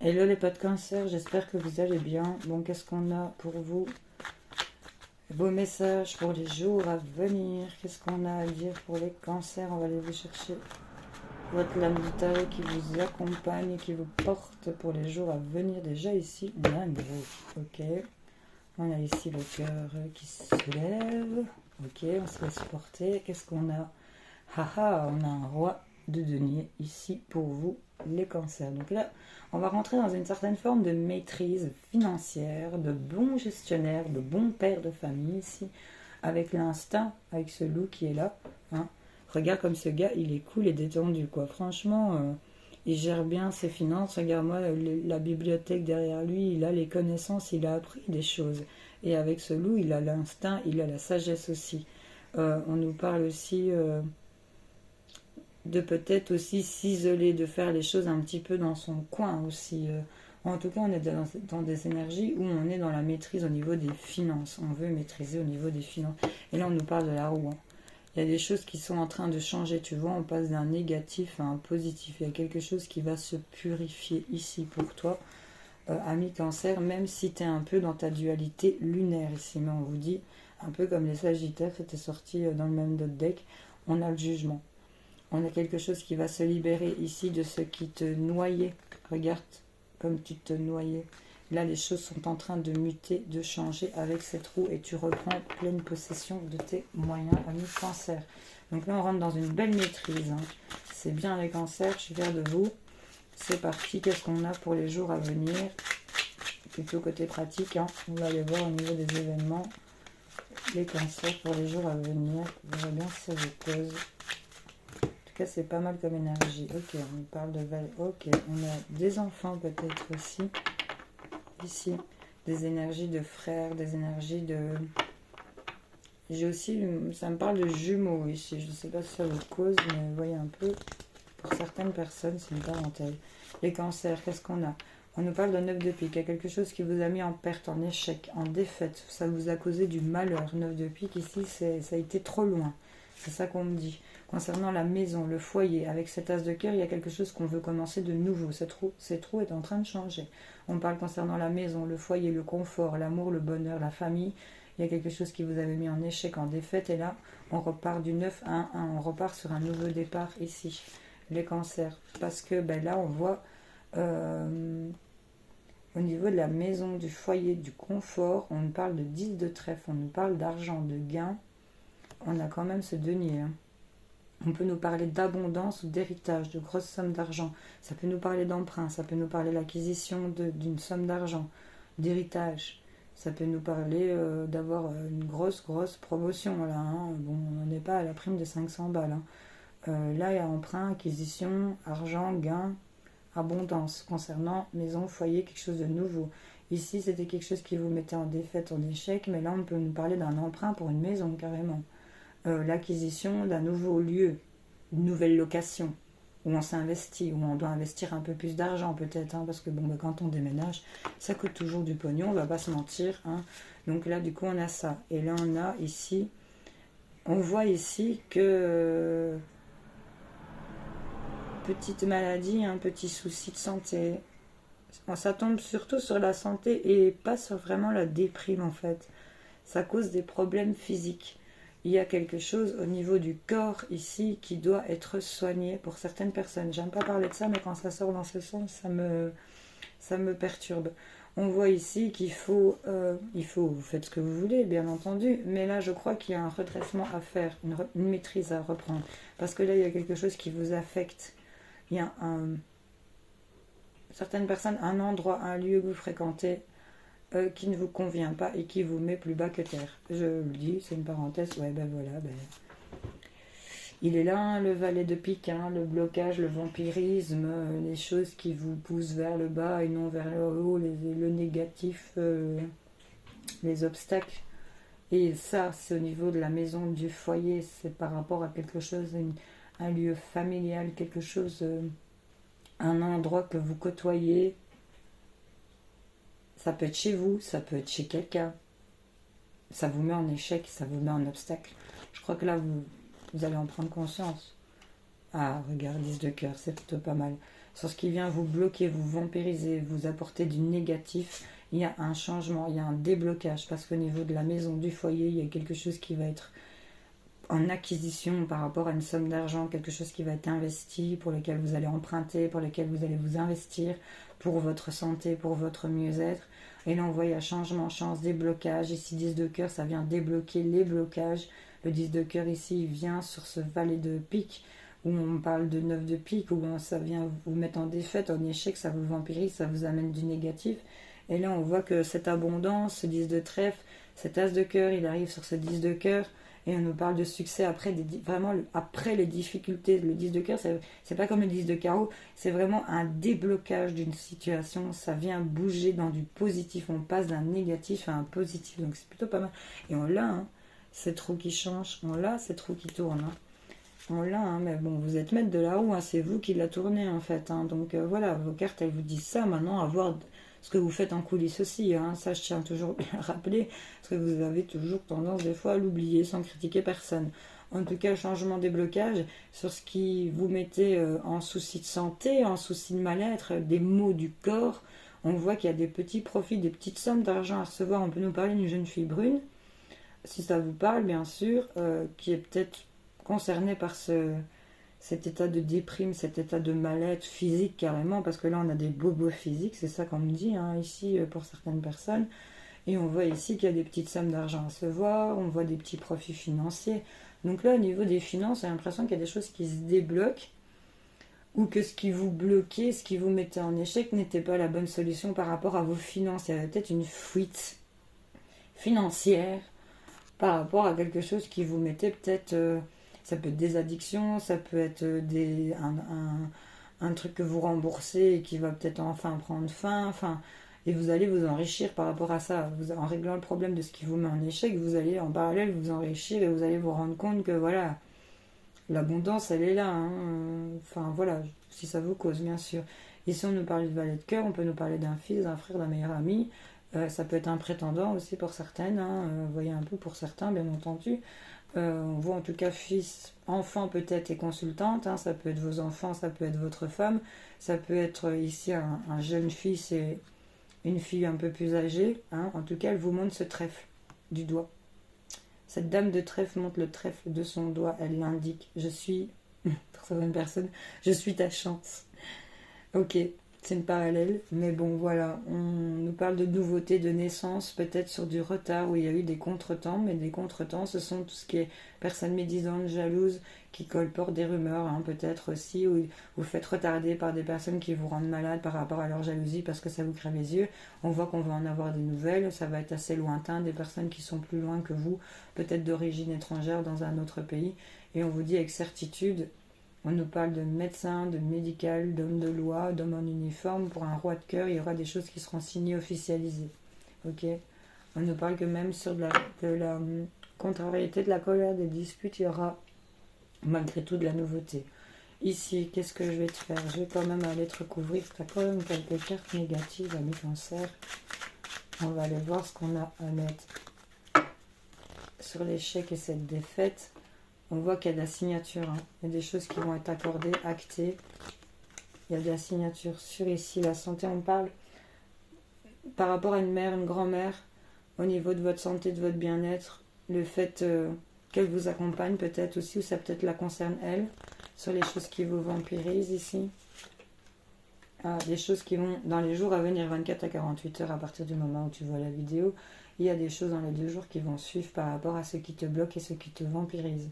Hello les potes cancer, j'espère que vous allez bien. Bon, qu'est-ce qu'on a pour vous? Vos messages pour les jours à venir. Qu'est-ce qu'on a à dire pour les cancers? On va aller vous chercher votre lame vitale qui vous accompagne et qui vous porte pour les jours à venir. Déjà ici, on a un gros. Ok. On a ici le cœur qui se lève. Ok, on se laisse porter. Qu'est-ce qu'on a? Haha, on a un roi de denier ici pour vous, les cancers. Donc là, on va rentrer dans une certaine forme de maîtrise financière, de bon gestionnaire, de bon père de famille ici, avec l'instinct, avec ce loup qui est là. Hein. Regarde comme ce gars, il est cool et détendu, quoi. Franchement, il gère bien ses finances. Regarde-moi la bibliothèque derrière lui, il a les connaissances, il a appris des choses. Et avec ce loup, il a l'instinct, il a la sagesse aussi. On nous parle aussi de peut-être aussi s'isoler, de faire les choses un petit peu dans son coin aussi. En tout cas, on est dans des énergies où on est dans la maîtrise au niveau des finances. On veut maîtriser au niveau des finances. Et là, on nous parle de la roue. Hein. Il y a des choses qui sont en train de changer. Tu vois, on passe d'un négatif à un positif. Il y a quelque chose qui va se purifier ici pour toi, ami cancer, même si tu es un peu dans ta dualité lunaire ici. Mais on vous dit, un peu comme les sagittaires, c'était sorti dans le même deck, on a le jugement. On a quelque chose qui va se libérer ici de ce qui te noyait. Regarde comme tu te noyais. Là, les choses sont en train de muter, de changer avec cette roue et tu reprends pleine possession de tes moyens, ami cancer. Donc là, on rentre dans une belle maîtrise. Hein. C'est bien les cancers, je suis fière de vous. C'est parti, qu'est-ce qu'on a pour les jours à venir? Plutôt côté pratique, hein. On va aller voir au niveau des événements. Les cancers pour les jours à venir. On verra bien si ça vous pose. C'est pas mal comme énergie. Ok, on parle de Val. Ok, on a des enfants peut-être aussi. Ici, des énergies de frères, des énergies de... J'ai aussi... Ça me parle de jumeaux ici. Je ne sais pas si ça vous cause, mais vous voyez un peu. Pour certaines personnes, c'est une parenthèse. Les cancers, qu'est-ce qu'on a? On nous parle de 9 de pique. Il y a quelque chose qui vous a mis en perte, en échec, en défaite. Ça vous a causé du malheur. 9 de pique, ici, ça a été trop loin. C'est ça qu'on me dit. Concernant la maison, le foyer, avec cet as de cœur, il y a quelque chose qu'on veut commencer de nouveau. Cette roue est en train de changer. On parle concernant la maison, le foyer, le confort, l'amour, le bonheur, la famille. Il y a quelque chose qui vous avait mis en échec, en défaite. Et là, on repart du 9 à 1. On repart sur un nouveau départ ici. Les cancers. Parce que là, on voit au niveau de la maison, du foyer, du confort, on nous parle de 10 de trèfle. On nous parle d'argent, de gain. On a quand même ce denier. Hein. On peut nous parler d'abondance ou d'héritage, de grosses sommes d'argent. Ça peut nous parler d'emprunt, ça peut nous parler de l'acquisition d'une somme d'argent, d'héritage. Ça peut nous parler d'avoir une grosse promotion. Là, hein. Bon, on n'est pas à la prime de 500 balles. Hein. Là, il y a emprunt, acquisition, argent, gain, abondance. Concernant maison, foyer, quelque chose de nouveau. Ici, c'était quelque chose qui vous mettait en défaite, en échec. Mais là, on peut nous parler d'un emprunt pour une maison, carrément. L'acquisition d'un nouveau lieu, une nouvelle location, où on s'investit, où on doit investir un peu plus d'argent peut-être, hein, parce que quand on déménage, ça coûte toujours du pognon, on va pas se mentir. Hein. Donc là, du coup, on a ça. Et là, on a ici, on voit ici que petite maladie, un petit souci de santé. Ça tombe surtout sur la santé et pas sur vraiment la déprime en fait. Ça cause des problèmes physiques. Il y a quelque chose au niveau du corps ici qui doit être soigné pour certaines personnes. J'aime pas parler de ça, mais quand ça sort dans ce sens, ça me perturbe. On voit ici qu'il faut, vous faites ce que vous voulez, bien entendu, mais là je crois qu'il y a un redressement à faire, une maîtrise à reprendre. Parce que là il y a quelque chose qui vous affecte. Il y a certaines personnes, un endroit, un lieu que vous fréquentez, qui ne vous convient pas et qui vous met plus bas que terre. Je le dis, c'est une parenthèse. Ouais, voilà. Il est là, hein, le valet de pique, hein, le blocage, le vampirisme, les choses qui vous poussent vers le bas et non vers le haut, le négatif, les obstacles. Et ça, c'est au niveau de la maison, du foyer, c'est par rapport à quelque chose, un lieu familial, quelque chose, un endroit que vous côtoyez. Ça peut être chez vous, ça peut être chez quelqu'un. Ça vous met en échec, ça vous met en obstacle. Je crois que là, vous allez en prendre conscience. Ah, regarde, 10 de cœur, c'est plutôt pas mal. sur ce qui vient vous bloquer, vous vampiriser, vous apporter du négatif. Il y a un changement, il y a un déblocage, parce qu'au niveau de la maison, du foyer, il y a quelque chose qui va être en acquisition par rapport à une somme d'argent, quelque chose qui va être investi, pour lequel vous allez emprunter, pour lequel vous allez vous investir, pour votre santé, pour votre mieux-être. Et là, on voit, il y a changement, chance, déblocage. Ici, 10 de cœur, ça vient débloquer les blocages. Le 10 de cœur, ici, il vient sur ce valet de pique, où on parle de 9 de pique, où ça vient vous mettre en défaite, en échec, ça vous vampirise, ça vous amène du négatif. Et là, on voit que cette abondance, ce 10 de trèfle, cet as de cœur, il arrive sur ce 10 de cœur. Et on nous parle de succès après, vraiment après les difficultés. Le 10 de cœur, c'est pas comme le 10 de carreau, c'est vraiment un déblocage d'une situation. Ça vient bouger dans du positif. On passe d'un négatif à un positif. Donc c'est plutôt pas mal. Et on l'a, hein, cette roue qui change. On l'a, cette roue qui tourne. Hein. On l'a, hein, mais bon, vous êtes maître de la roue. Hein, c'est vous qui la tournez en fait. Hein. Donc voilà, vos cartes, elles vous disent ça. Maintenant, à voir ce que vous faites en coulisses aussi, hein. Ça je tiens toujours bien à rappeler, parce que vous avez toujours tendance des fois à l'oublier sans critiquer personne. En tout cas, changement, déblocage sur ce qui vous mettez en souci de santé, en souci de mal-être, des maux du corps. On voit qu'il y a des petits profits, des petites sommes d'argent à recevoir. On peut nous parler d'une jeune fille brune, si ça vous parle bien sûr, qui est peut-être concernée par cet état de déprime, cet état de mal-être physique carrément, parce que là on a des bobos physiques, c'est ça qu'on me dit hein, ici pour certaines personnes, et on voit ici qu'il y a des petites sommes d'argent à se voir, on voit des petits profits financiers. Donc là au niveau des finances, j'ai l'impression qu'il y a des choses qui se débloquent, ou que ce qui vous bloquait, ce qui vous mettait en échec n'était pas la bonne solution par rapport à vos finances. Il y avait peut-être une fuite financière par rapport à quelque chose qui vous mettait peut-être... ça peut être des addictions, ça peut être un truc que vous remboursez et qui va peut-être enfin prendre fin. Enfin, et vous allez vous enrichir par rapport à ça. En réglant le problème de ce qui vous met en échec, vous allez en parallèle vous enrichir et vous allez vous rendre compte que voilà, l'abondance elle est là. Hein. Enfin voilà, si ça vous cause bien sûr. Ici on nous parle de valet de cœur, on peut nous parler d'un fils, d'un frère, d'un meilleur ami. Ça peut être un prétendant aussi pour certaines. Hein. Vous voyez un peu pour certains bien entendu. On voit en tout cas fils, enfant peut-être et consultante, hein, ça peut être vos enfants, ça peut être votre femme, ça peut être ici un jeune fils et une fille un peu plus âgée, hein. En tout cas elle vous montre ce trèfle du doigt. Cette dame de trèfle montre le trèfle de son doigt, elle l'indique, je suis, pour certaines personnes, je suis ta chance. Ok, c'est une parallèle, mais bon voilà, on nous parle de nouveautés, de naissance, peut-être sur du retard où il y a eu des contretemps, mais des contretemps ce sont tout ce qui est personnes médisantes, jalouses, qui colportent des rumeurs, hein, peut-être aussi, où vous faites retarder par des personnes qui vous rendent malade par rapport à leur jalousie parce que ça vous crève les yeux. On voit qu'on va en avoir des nouvelles, ça va être assez lointain, des personnes qui sont plus loin que vous, peut-être d'origine étrangère dans un autre pays, et on vous dit avec certitude. On nous parle de médecin, de médical, d'homme de loi, d'homme en uniforme. Pour un roi de cœur, il y aura des choses qui seront signées, officialisées. Ok. On nous parle que même sur de la contrariété, de la colère, des disputes, il y aura malgré tout de la nouveauté. Ici, qu'est-ce que je vais te faire? Je vais quand même aller te recouvrir. Tu as quand même quelques cartes négatives à mes cancers. On va aller voir ce qu'on a à mettre sur l'échec et cette défaite. On voit qu'il y a de la signature, hein. Il y a des choses qui vont être accordées, actées. Il y a de la signature sur ici. La santé, on parle par rapport à une mère, une grand-mère, au niveau de votre santé, de votre bien-être, le fait qu'elle vous accompagne peut-être aussi, ou ça peut-être la concerne elle, sur les choses qui vous vampirisent ici. Des choses qui vont, dans les jours à venir, 24 à 48 heures à partir du moment où tu vois la vidéo, il y a des choses dans les 2 jours qui vont suivre par rapport à ce qui te bloque et ce qui te vampirise.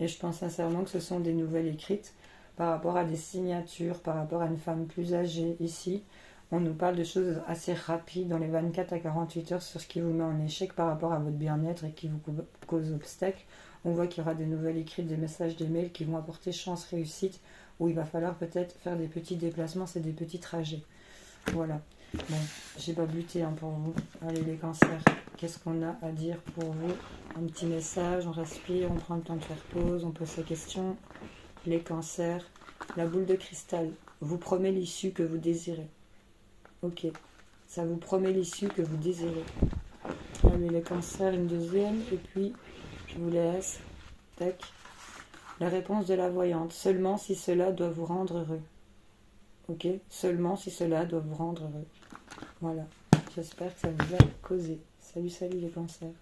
Et je pense sincèrement que ce sont des nouvelles écrites par rapport à des signatures, par rapport à une femme plus âgée ici. On nous parle de choses assez rapides dans les 24 à 48 heures sur ce qui vous met en échec par rapport à votre bien-être et qui vous cause obstacle. On voit qu'il y aura des nouvelles écrites, des messages, des mails qui vont apporter chance, réussite, où il va falloir peut-être faire des petits déplacements, c'est des petits trajets. Voilà. Bon, j'ai pas buté hein, pour vous. Allez les cancers, qu'est-ce qu'on a à dire pour vous? Un petit message, on respire, on prend le temps de faire pause, on pose ses questions. Les cancers, la boule de cristal vous promet l'issue que vous désirez. Ok, ça vous promet l'issue que vous désirez. Allez les cancers, une deuxième, et puis je vous laisse. Tac. La réponse de la voyante, seulement si cela doit vous rendre heureux. ok? Seulement si cela doit vous rendre heureux. Voilà. J'espère que ça vous a causé. Salut, salut les cancers.